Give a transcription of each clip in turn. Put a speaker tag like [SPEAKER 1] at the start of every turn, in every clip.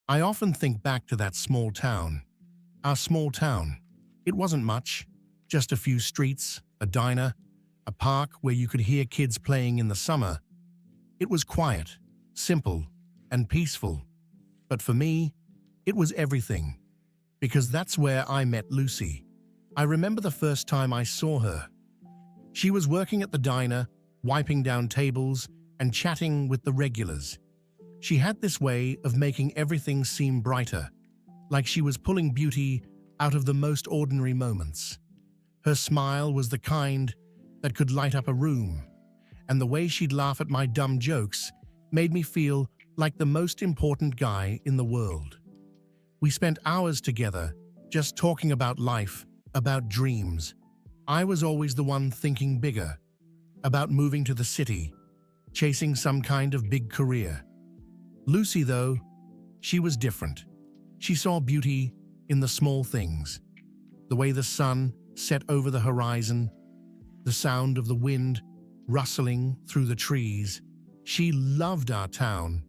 [SPEAKER 1] I often think back to that small town. Our small town. It wasn't much, just a few streets, a diner, a park where you could hear kids playing in the summer. It was quiet, simple, and peaceful. But for me, it was everything, because that's where I met Lucy. I remember the first time I saw her. She was working at the diner, wiping down tables and chatting with the regulars. She had this way of making everything seem brighter, like she was pulling beauty out of the most ordinary moments. Her smile was the kind that could light up a room, and the way she'd laugh at my dumb jokes made me feel like the most important guy in the world. We spent hours together, just talking about life, about dreams. I was always the one thinking bigger, about moving to the city, chasing some kind of big career. Lucy, though, she was different. She saw beauty in the small things, the way the sun set over the horizon, the sound of the wind rustling through the trees. She loved our town,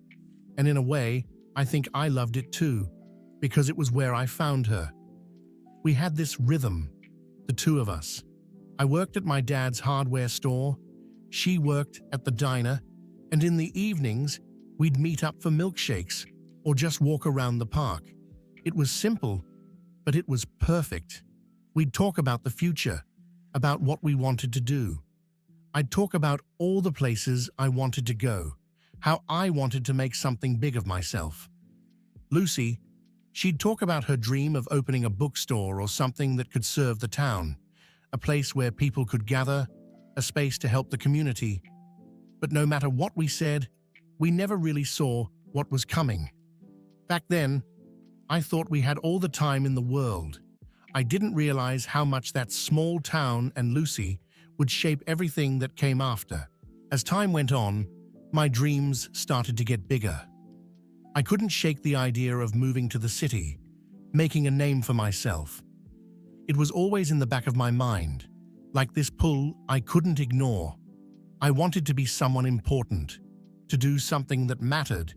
[SPEAKER 1] and in a way, I think I loved it too, because it was where I found her. We had this rhythm, the two of us. I worked at my dad's hardware store, she worked at the diner, and in the evenings, we'd meet up for milkshakes or just walk around the park. It was simple, but it was perfect. We'd talk about the future, about what we wanted to do. I'd talk about all the places I wanted to go, how I wanted to make something big of myself. Lucy, she'd talk about her dream of opening a bookstore or something that could serve the town, a place where people could gather, a space to help the community. But no matter what we said, we never really saw what was coming. Back then, I thought we had all the time in the world. I didn't realize how much that small town and Lucy would shape everything that came after. As time went on, my dreams started to get bigger. I couldn't shake the idea of moving to the city, making a name for myself. It was always in the back of my mind, like this pull I couldn't ignore. I wanted to be someone important, to do something that mattered,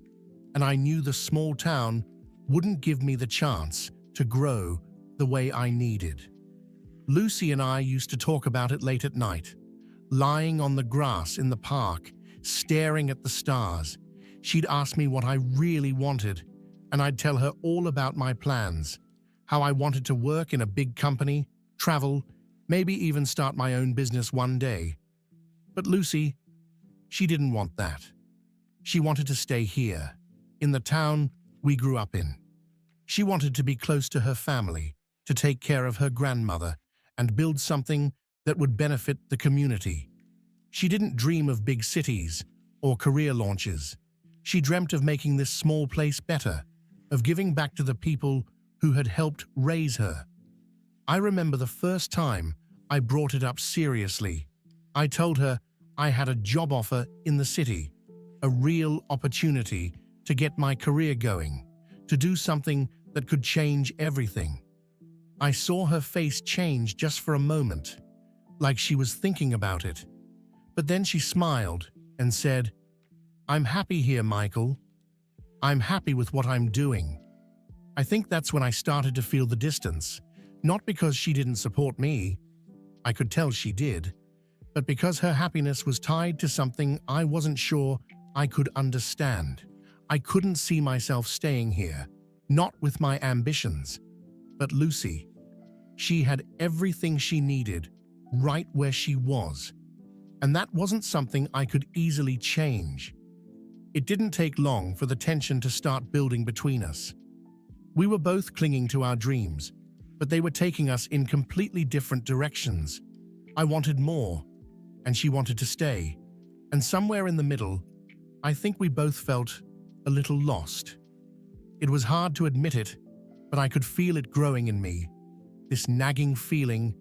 [SPEAKER 1] and I knew the small town wouldn't give me the chance to grow the way I needed. Lucy and I used to talk about it late at night, lying on the grass in the park, staring at the stars. She'd ask me what I really wanted, and I'd tell her all about my plans, how I wanted to work in a big company, travel, maybe even start my own business one day. But Lucy, she didn't want that. She wanted to stay here, in the town we grew up in. She wanted to be close to her family, to take care of her grandmother, and build something that would benefit the community. She didn't dream of big cities or career launches. She dreamt of making this small place better, of giving back to the people who had helped raise her. I remember the first time I brought it up seriously. I told her I had a job offer in the city, a real opportunity to get my career going, to do something that could change everything. I saw her face change just for a moment, like she was thinking about it. But then she smiled and said, "I'm happy here, Michael. I'm happy with what I'm doing." I think that's when I started to feel the distance, not because she didn't support me. I could tell she did, but because her happiness was tied to something I wasn't sure I could understand. I couldn't see myself staying here, not with my ambitions. But Lucy, she had everything she needed right where she was, and that wasn't something I could easily change. It didn't take long for the tension to start building between us. We were both clinging to our dreams, but they were taking us in completely different directions. I wanted more, and she wanted to stay. And somewhere in the middle, I think we both felt a little lost. It was hard to admit it, but I could feel it growing in me, this nagging feeling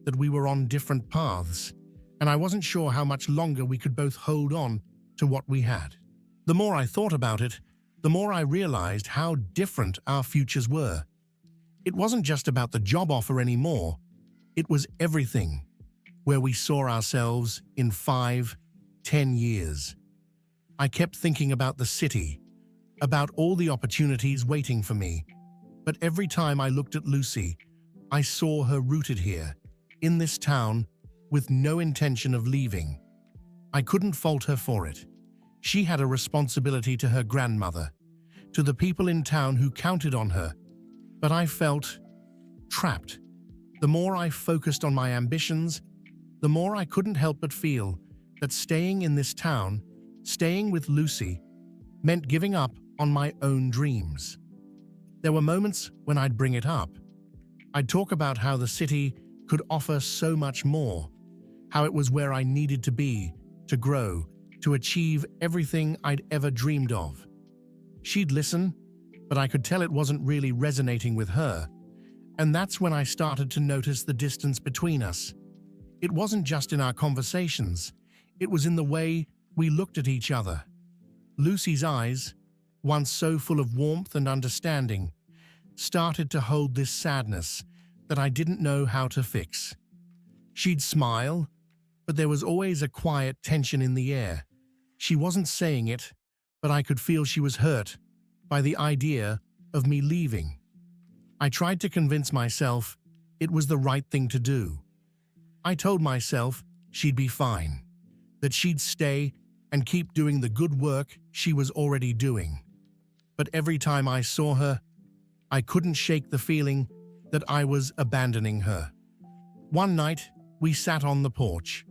[SPEAKER 1] that we were on different paths, and I wasn't sure how much longer we could both hold on to what we had. The more I thought about it, the more I realized how different our futures were. It wasn't just about the job offer anymore. It was everything, where we saw ourselves in 5, 10 years. I kept thinking about the city, about all the opportunities waiting for me. But every time I looked at Lucy, I saw her rooted here, in this town, with no intention of leaving. I couldn't fault her for it. She had a responsibility to her grandmother, to the people in town who counted on her. But I felt trapped. The more I focused on my ambitions, the more I couldn't help but feel that staying in this town, staying with Lucy, meant giving up on my own dreams. There were moments when I'd bring it up. I'd talk about how the city could offer so much more, how it was where I needed to be, to grow, to achieve everything I'd ever dreamed of. She'd listen, but I could tell it wasn't really resonating with her, and that's when I started to notice the distance between us. It wasn't just in our conversations, it was in the way we looked at each other. Lucy's eyes, once so full of warmth and understanding, started to hold this sadness that I didn't know how to fix. She'd smile, but there was always a quiet tension in the air. She wasn't saying it, but I could feel she was hurt by the idea of me leaving. I tried to convince myself it was the right thing to do. I told myself she'd be fine, that she'd stay and keep doing the good work she was already doing. But every time I saw her, I couldn't shake the feeling that I was abandoning her. One night, we sat on the porch,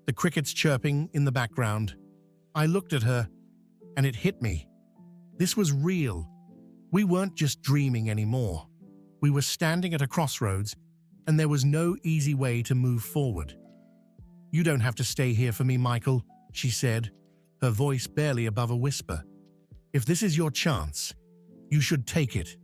[SPEAKER 1] the crickets chirping in the background. I looked at her, and it hit me. This was real. We weren't just dreaming anymore. We were standing at a crossroads, and there was no easy way to move forward. "You don't have to stay here for me, Michael," she said, her voice barely above a whisper. "If this is your chance, you should take it."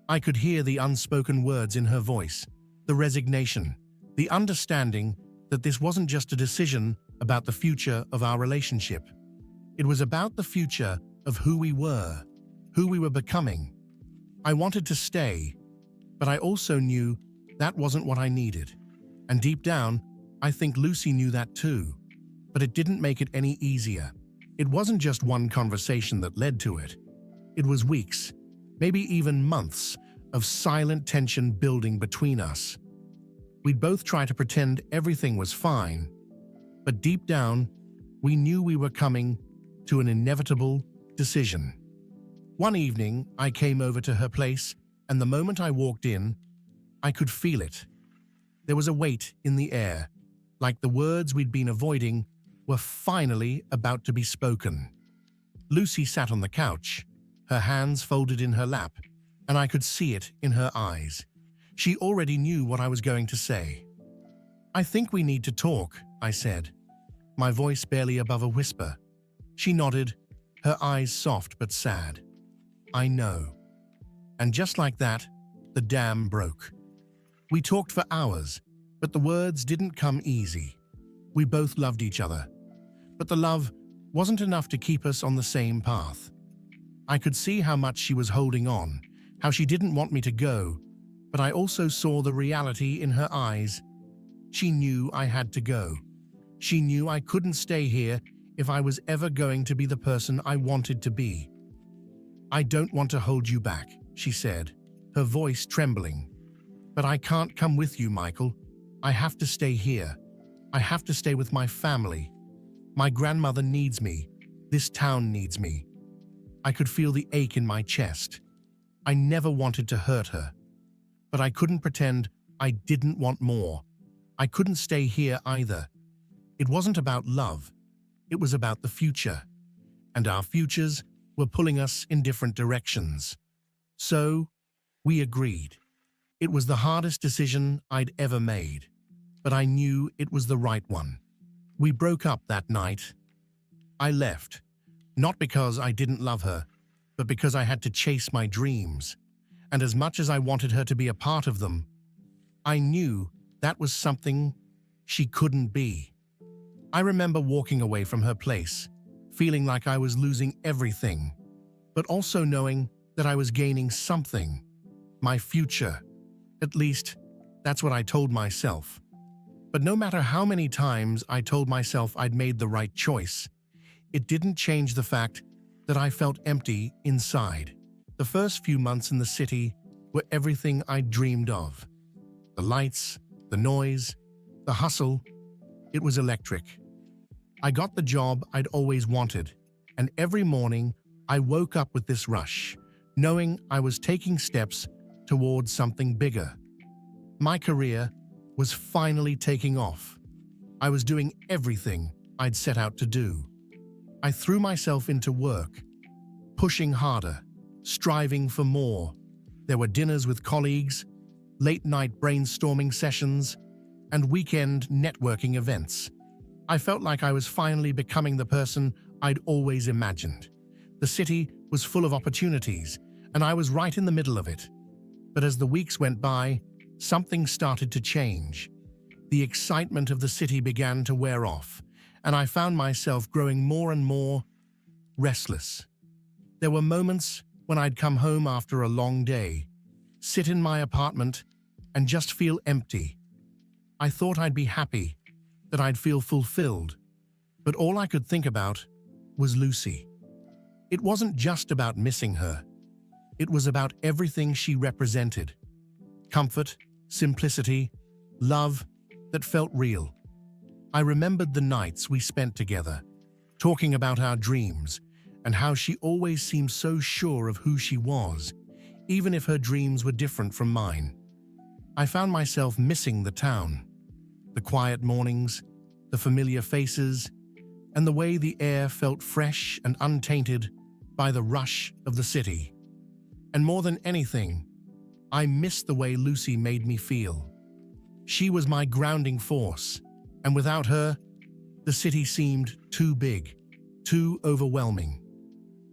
[SPEAKER 1] I could hear the unspoken words in her voice, the resignation, the understanding that this wasn't just a decision about the future of our relationship. It was about the future of who we were becoming. I wanted to stay, but I also knew that wasn't what I needed. And deep down, I think Lucy knew that too. But it didn't make it any easier. It wasn't just one conversation that led to it. It was weeks, maybe even months, of silent tension building between us. We'd both try to pretend everything was fine, but deep down, we knew we were coming to an inevitable decision. One evening, I came over to her place, and the moment I walked in, I could feel it. There was a weight in the air, like the words we'd been avoiding were finally about to be spoken. Lucy sat on the couch, her hands folded in her lap, and I could see it in her eyes. She already knew what I was going to say. "I think we need to talk," I said, my voice barely above a whisper. She nodded, her eyes soft but sad. "I know." And just like that, the dam broke. We talked for hours, but the words didn't come easy. We both loved each other, but the love wasn't enough to keep us on the same path. I could see how much she was holding on, how she didn't want me to go, but I also saw the reality in her eyes. She knew I had to go. She knew I couldn't stay here if I was ever going to be the person I wanted to be. "I don't want to hold you back," she said, her voice trembling. "But I can't come with you, Michael. I have to stay here. I have to stay with my family. My grandmother needs me. This town needs me." I could feel the ache in my chest. I never wanted to hurt her, but I couldn't pretend I didn't want more. I couldn't stay here either. It wasn't about love. It was about the future, and our futures were pulling us in different directions. So, we agreed. It was the hardest decision I'd ever made, but I knew it was the right one. We broke up that night. I left, not because I didn't love her, but because I had to chase my dreams. And as much as I wanted her to be a part of them, I knew that was something she couldn't be. I remember walking away from her place, feeling like I was losing everything, but also knowing that I was gaining something, my future. At least, that's what I told myself. But no matter how many times I told myself I'd made the right choice, it didn't change the fact that I felt empty inside. The first few months in the city were everything I'd dreamed of. The lights, the noise, the hustle, it was electric. I got the job I'd always wanted, and every morning I woke up with this rush, knowing I was taking steps towards something bigger. My career was finally taking off. I was doing everything I'd set out to do. I threw myself into work, pushing harder, striving for more. There were dinners with colleagues, late-night brainstorming sessions, and weekend networking events. I felt like I was finally becoming the person I'd always imagined. The city was full of opportunities, and I was right in the middle of it. But as the weeks went by, something started to change. The excitement of the city began to wear off, and I found myself growing more and more restless. There were moments when I'd come home after a long day, sit in my apartment, and just feel empty. I thought I'd be happy, that I'd feel fulfilled, but all I could think about was Lucy. It wasn't just about missing her. It was about everything she represented. Comfort, simplicity, love that felt real. I remembered the nights we spent together, talking about our dreams and how she always seemed so sure of who she was, even if her dreams were different from mine. I found myself missing the town, the quiet mornings, the familiar faces, and the way the air felt fresh and untainted by the rush of the city. And more than anything, I missed the way Lucy made me feel. She was my grounding force, and without her, the city seemed too big, too overwhelming.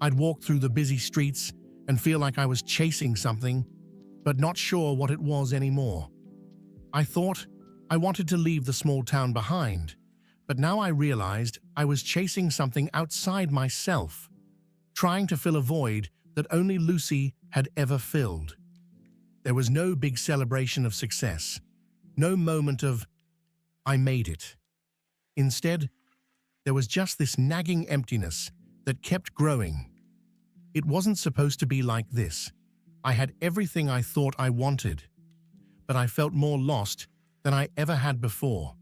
[SPEAKER 1] I'd walk through the busy streets and feel like I was chasing something, but not sure what it was anymore. I thought I wanted to leave the small town behind, but now I realized I was chasing something outside myself, trying to fill a void that only Lucy had ever filled. There was no big celebration of success, no moment of, I made it. Instead, there was just this nagging emptiness that kept growing. It wasn't supposed to be like this. I had everything I thought I wanted, but I felt more lost than I ever had before.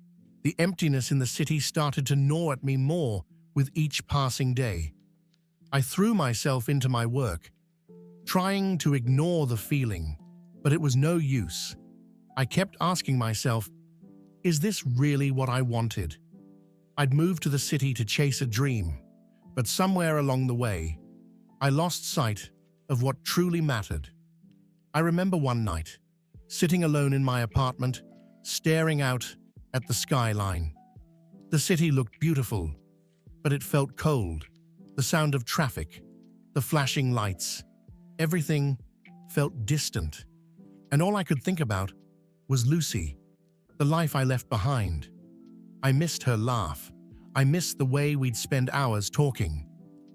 [SPEAKER 1] The emptiness in the city started to gnaw at me more with each passing day. I threw myself into my work, trying to ignore the feeling, but it was no use. I kept asking myself, is this really what I wanted? I'd moved to the city to chase a dream, but somewhere along the way, I lost sight of what truly mattered. I remember one night, sitting alone in my apartment, staring out at the skyline. The city looked beautiful, but it felt cold. The sound of traffic, the flashing lights, everything felt distant. And all I could think about was Lucy, the life I left behind. I missed her laugh. I missed the way we'd spend hours talking,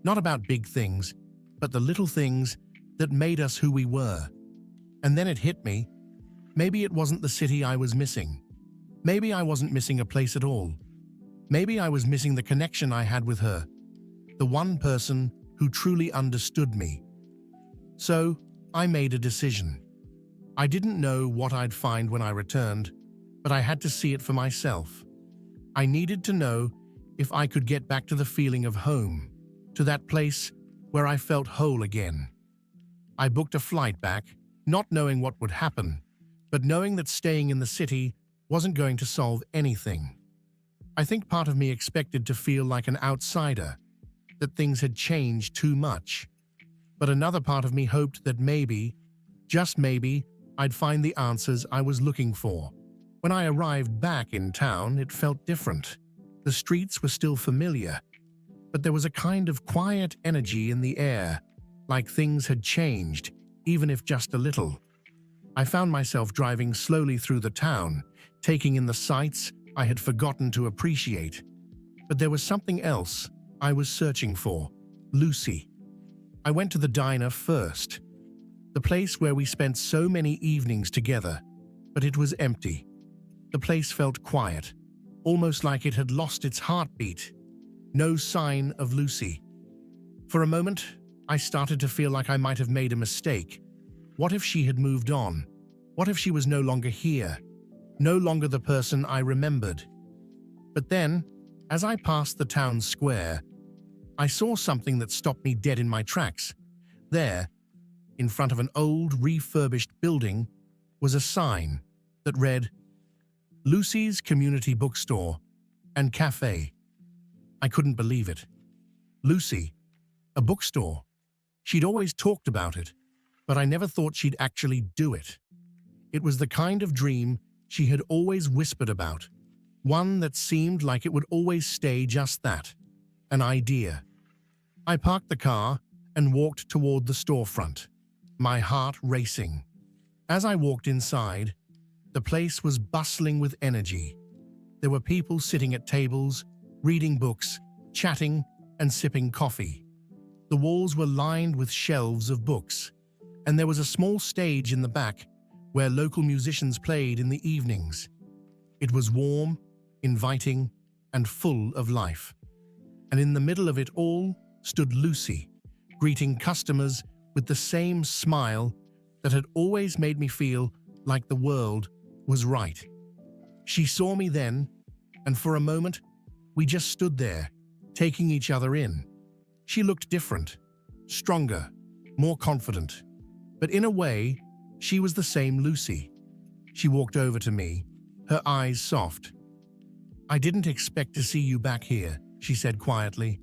[SPEAKER 1] not about big things, but the little things that made us who we were. And then it hit me. Maybe it wasn't the city I was missing. Maybe I wasn't missing a place at all. Maybe I was missing the connection I had with her, the one person who truly understood me. So I made a decision. I didn't know what I'd find when I returned, but I had to see it for myself. I needed to know if I could get back to the feeling of home, to that place where I felt whole again. I booked a flight back, not knowing what would happen, but knowing that staying in the city wasn't going to solve anything. I think part of me expected to feel like an outsider, that things had changed too much. But another part of me hoped that maybe, just maybe, I'd find the answers I was looking for. When I arrived back in town, it felt different. The streets were still familiar, but there was a kind of quiet energy in the air, like things had changed, even if just a little. I found myself driving slowly through the town, taking in the sights I had forgotten to appreciate. But there was something else I was searching for: Lucy. I went to the diner first, the place where we spent so many evenings together, but it was empty. The place felt quiet, almost like it had lost its heartbeat. No sign of Lucy. For a moment, I started to feel like I might have made a mistake. What if she had moved on? What if she was no longer here? No longer the person I remembered? But then, as I passed the town square, I saw something that stopped me dead in my tracks. There, in front of an old, refurbished building, was a sign that read, Lucy's Community Bookstore and Cafe. I couldn't believe it. Lucy, a bookstore. She'd always talked about it, but I never thought she'd actually do it. It was the kind of dream she had always whispered about, one that seemed like it would always stay just that, an idea. I parked the car and walked toward the storefront, my heart racing. As I walked inside, the place was bustling with energy. There were people sitting at tables, reading books, chatting, and sipping coffee. The walls were lined with shelves of books, and there was a small stage in the back where local musicians played in the evenings. It was warm, inviting, and full of life. And in the middle of it all stood Lucy, greeting customers with the same smile that had always made me feel like the world was right. She saw me then, and for a moment, we just stood there, taking each other in. She looked different, stronger, more confident. But in a way, she was the same Lucy. She walked over to me, her eyes soft. "I didn't expect to see you back here," she said quietly.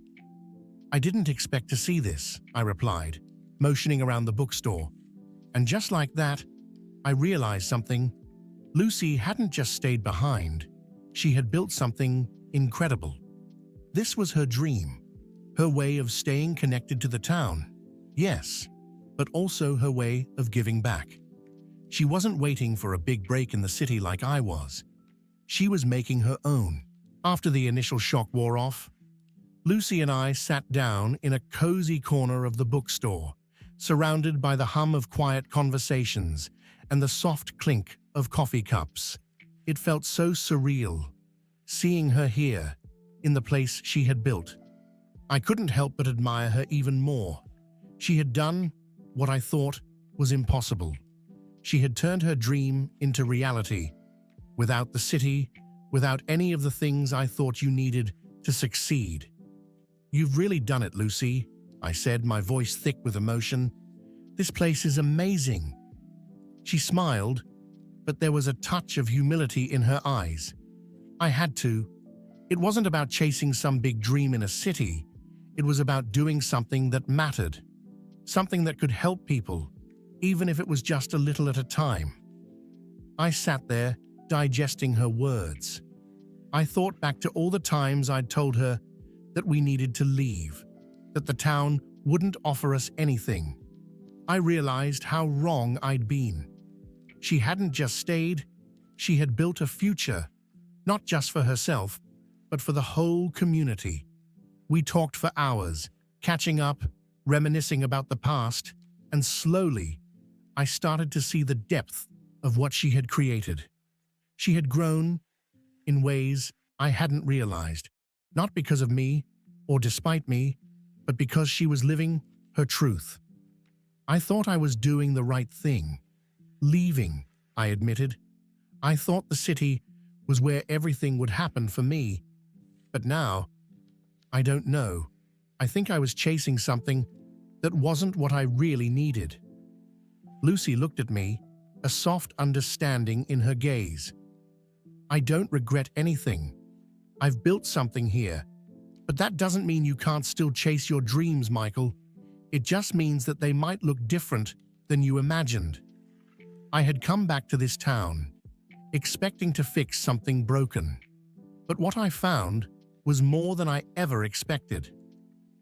[SPEAKER 1] "I didn't expect to see this," I replied, motioning around the bookstore. And just like that, I realized something. Lucy hadn't just stayed behind. She had built something incredible. This was her dream, her way of staying connected to the town. Yes, but also her way of giving back. She wasn't waiting for a big break in the city like I was. She was making her own. After the initial shock wore off, Lucy and I sat down in a cozy corner of the bookstore, surrounded by the hum of quiet conversations and the soft clink of coffee cups. It felt so surreal, seeing her here, in the place she had built. I couldn't help but admire her even more. She had done what I thought was impossible. She had turned her dream into reality, without the city, without any of the things I thought you needed to succeed. "You've really done it, Lucy," I said, my voice thick with emotion. "This place is amazing." She smiled, but there was a touch of humility in her eyes. I had to. It wasn't about chasing some big dream in a city. It was about doing something that mattered, something that could help people, even if it was just a little at a time. I sat there, digesting her words. I thought back to all the times I'd told her that we needed to leave, that the town wouldn't offer us anything. I realized how wrong I'd been. She hadn't just stayed, she had built a future, not just for herself, but for the whole community. We talked for hours, catching up, reminiscing about the past, and slowly, I started to see the depth of what she had created. She had grown in ways I hadn't realized, not because of me or despite me, but because she was living her truth. I thought I was doing the right thing. Leaving, I admitted. I thought the city was where everything would happen for me. But now, I don't know. I think I was chasing something that wasn't what I really needed. Lucy looked at me, a soft understanding in her gaze. "I don't regret anything. I've built something here. But that doesn't mean you can't still chase your dreams, Michael. It just means that they might look different than you imagined." I had come back to this town, expecting to fix something broken. But what I found was more than I ever expected.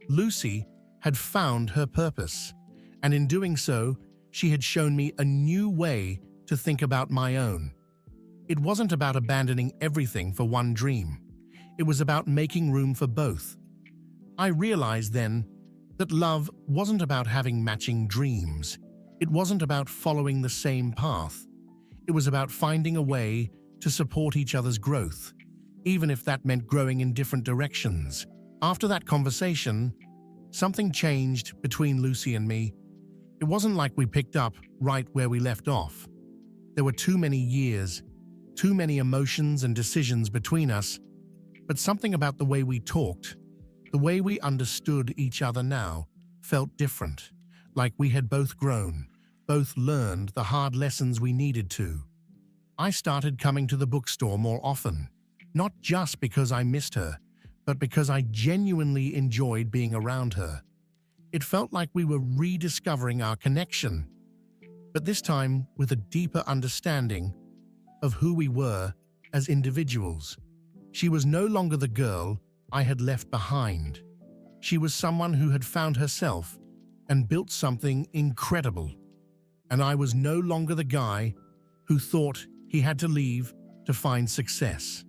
[SPEAKER 1] Lucy had found her purpose, and in doing so, she had shown me a new way to think about my own. It wasn't about abandoning everything for one dream. It was about making room for both. I realized then that love wasn't about having matching dreams. It wasn't about following the same path. It was about finding a way to support each other's growth, even if that meant growing in different directions. After that conversation, Something changed between Lucy and me. It wasn't like we picked up right where we left off. There were too many years, too many emotions and decisions between us, but something about the way we talked, the way we understood each other now, felt different, like we had both grown, both learned the hard lessons we needed to. I started coming to the bookstore more often, not just because I missed her, but because I genuinely enjoyed being around her. It felt like we were rediscovering our connection, but this time with a deeper understanding of who we were as individuals. She was no longer the girl I had left behind. She was someone who had found herself and built something incredible. And I was no longer the guy who thought he had to leave to find success.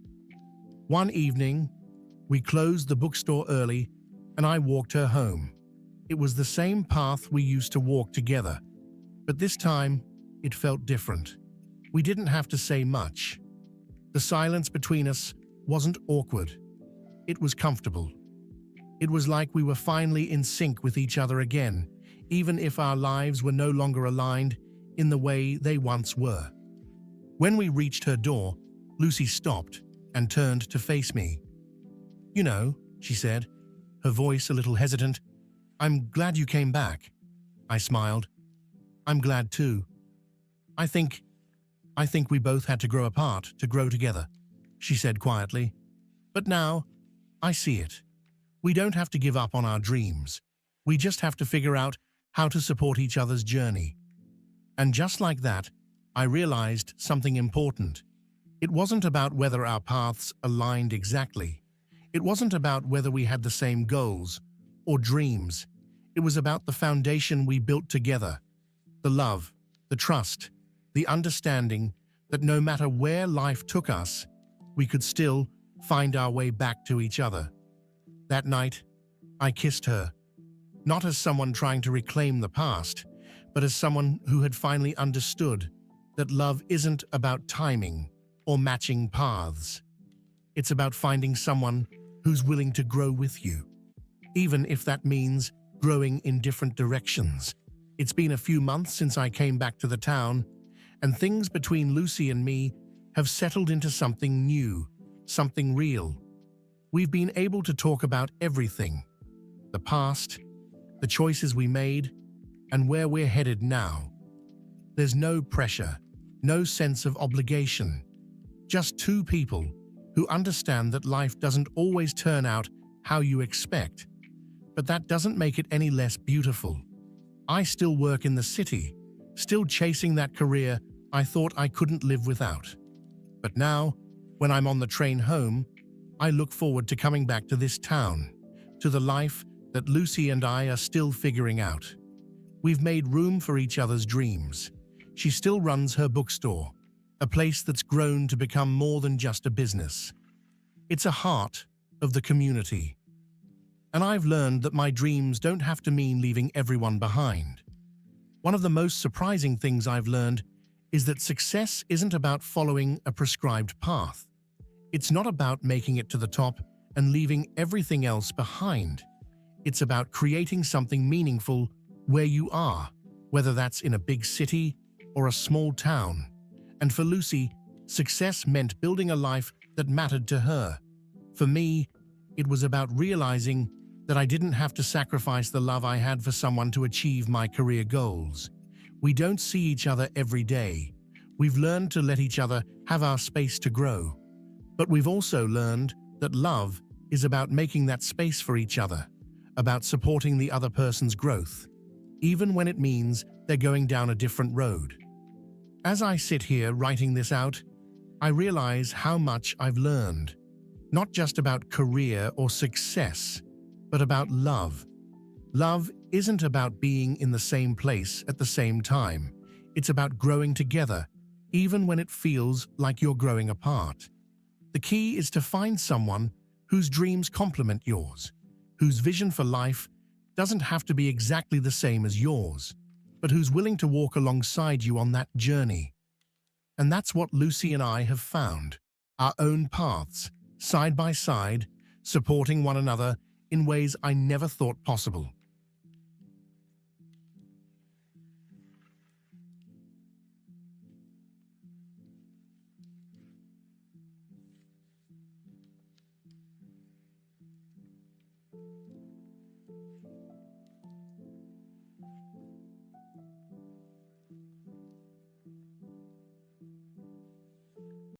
[SPEAKER 1] One evening, we closed the bookstore early and I walked her home. It was the same path we used to walk together, but this time it felt different. We didn't have to say much. The silence between us wasn't awkward. It was comfortable. It was like we were finally in sync with each other again, even if our lives were no longer aligned in the way they once were. When we reached her door, Lucy stopped and turned to face me. "You know," she said, her voice a little hesitant, "I'm glad you came back." I smiled. "I'm glad too. I think we both had to grow apart to grow together," she said quietly. "But now, I see it. We don't have to give up on our dreams. We just have to figure out how to support each other's journey." And just like that, I realized something important. It wasn't about whether our paths aligned exactly. It wasn't about whether we had the same goals or dreams. It was about the foundation we built together. The love, the trust, the understanding that no matter where life took us, we could still find our way back to each other. That night, I kissed her, not as someone trying to reclaim the past, but as someone who had finally understood that love isn't about timing or matching paths. It's about finding someone who's willing to grow with you, even if that means growing in different directions. It's been a few months since I came back to the town, and things between Lucy and me have settled into something new, something real. We've been able to talk about everything: the past, the choices we made, and where we're headed now. There's no pressure, no sense of obligation, just two people who understand that life doesn't always turn out how you expect. But that doesn't make it any less beautiful. I still work in the city, still chasing that career I thought I couldn't live without. But now, when I'm on the train home, I look forward to coming back to this town, to the life that Lucy and I are still figuring out. We've made room for each other's dreams. She still runs her bookstore, a place that's grown to become more than just a business. It's a heart of the community. And I've learned that my dreams don't have to mean leaving everyone behind. One of the most surprising things I've learned is that success isn't about following a prescribed path. It's not about making it to the top and leaving everything else behind. It's about creating something meaningful where you are, whether that's in a big city or a small town. And for Lucy, success meant building a life that mattered to her. For me, it was about realizing that I didn't have to sacrifice the love I had for someone to achieve my career goals. We don't see each other every day. We've learned to let each other have our space to grow. But we've also learned that love is about making that space for each other, about supporting the other person's growth, even when it means they're going down a different road. As I sit here writing this out, I realize how much I've learned, not just about career or success, but about love. Love isn't about being in the same place at the same time. It's about growing together, even when it feels like you're growing apart. The key is to find someone whose dreams complement yours, whose vision for life doesn't have to be exactly the same as yours, but who's willing to walk alongside you on that journey. And that's what Lucy and I have found, our own paths, side by side, supporting one another in ways I never thought possible.